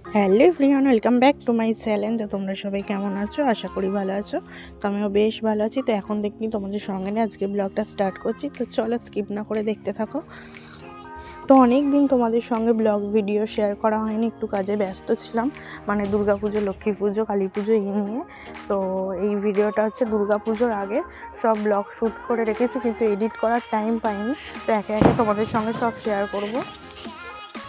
Hello everyone, welcome back to my channel. তো তোমরা সবাই কেমন আছো? আশা করি ভালো আছো। তো আমিও বেশ ভালো আছি। তো এখন দেখি তোমাদের সঙ্গে নিয়ে আজকে ব্লগটা স্টার্ট করছি। তো চলো স্কিপ না করে দেখতে থাকো। তো অনেক দিন তোমাদের সঙ্গে ব্লগ ভিডিও শেয়ার করা হয়নি, একটু কাজে ব্যস্ত ছিলাম, মানে দুর্গাপুজো, লক্ষ্মী পুজো, কালী পুজো এই নিয়ে। তো এই ভিডিওটা হচ্ছে দুর্গাপুজোর আগে সব ব্লগ শ্যুট করে রেখেছি, কিন্তু এডিট করার টাইম পাইনি। তো একে একে তোমাদের সঙ্গে সব শেয়ার করব।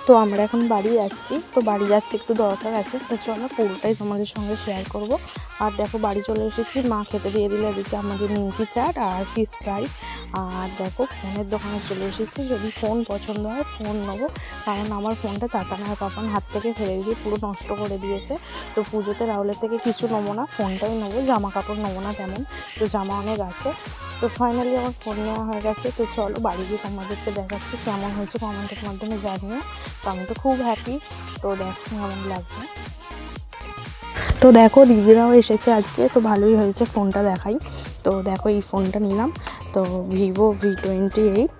তো আমরা এখন বাড়ি যাচ্ছি, তো বাড়ি যাচ্ছি, একটু দরকার আছে। তো চলো পুরোটাই তোমাদের সঙ্গে শেয়ার করব। আর দেখো বাড়ি চলে এসেছি, মা খেতে দিয়ে দিলে এদিকে আমাদের নিমকি চাট আর ফিশ ফ্রাই। আর দেখো ফোনের দোকানে চলে এসেছি, যদি ফোন পছন্দ হয় ফোন নেবো, কারণ আমার ফোনটা তাতান আর পাপান হাত থেকে ফেলে দিয়ে পুরো নষ্ট করে দিয়েছে। তো পুজোতে রাহুলের থেকে কিছু নেবো না, ফোনটাই নেবো, জামা কাপড় নেবো না তেমন। তো জামা অনেক আছে। তো ফাইনালি আমার ফোন নেওয়া হয়ে গেছে। তো চলো বাড়ি গিয়ে তোমাদেরকে দেখাচ্ছি কেমন হয়েছে, কমেন্টের মাধ্যমে জানিও। তো আমি তো খুব হ্যাপি। তো দেখো কেমন লাগছে। তো দেখো দিদিরাও এসেছে আজকে, তো ভালোই হয়েছে, ফোনটা দেখাই। তো দেখো এই ফোনটা নিলাম, তো ভিভো V28।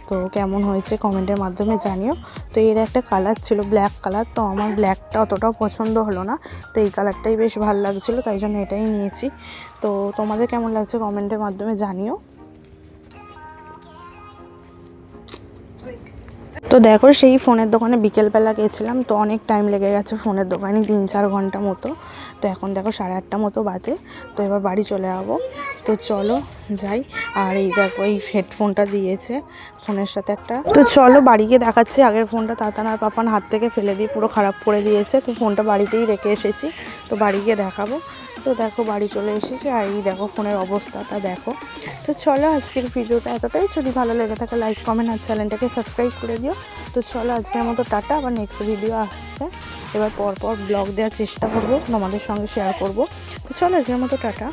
তো কেমন হয়েছে কমেন্টের মাধ্যমে জানিও। তো এর একটা কালার ছিল ব্ল্যাক কালার, তো আমার ব্ল্যাকটা অতটাও পছন্দ হলো না, তো এই কালারটাই বেশ ভালো লাগছিলো, তাই জন্য এটাই নিয়েছি। তো তোমাদের কেমন লাগছে কমেন্টের মাধ্যমে জানিও। তো দেখো সেই ফোনের দোকানে বিকেলবেলা গেছিলাম, তো অনেক টাইম লেগে গেছে ফোনের দোকানে, 3-4 ঘন্টা মতো। তো এখন দেখো 8:30 মতো বাজে। তো এবার বাড়ি চলে যাবো। তো চলো যাই। আর এই দেখো এই হেডফোনটা দিয়েছে ফোনের সাথে একটা। তো চলো বাড়ি গিয়ে দেখাচ্ছি। আগের ফোনটা তাতান আর পাপান হাত থেকে ফেলে দিয়ে পুরো খারাপ করে দিয়েছে, তো ফোনটা বাড়িতেই রেখে এসেছি। তো বাড়ি গিয়ে দেখাবো। তো দেখো বাড়ি চলে এসেছি, আর এই দেখো ফোনের অবস্থাটা দেখো। তো চলো আজকের ভিডিওটা এতটাই, যদি ভালো লেগে থাকে লাইক কমেন্ট আর চ্যানেলটাকে সাবস্ক্রাইব করে দিও। তো চলো আজকের মতো টাটা, আবার নেক্সট ভিডিও আসছে। এবার পরপর ব্লগ দেওয়ার চেষ্টা করবো, তোমাদের সঙ্গে শেয়ার করব। তো চলো আজকের মতো টাটা।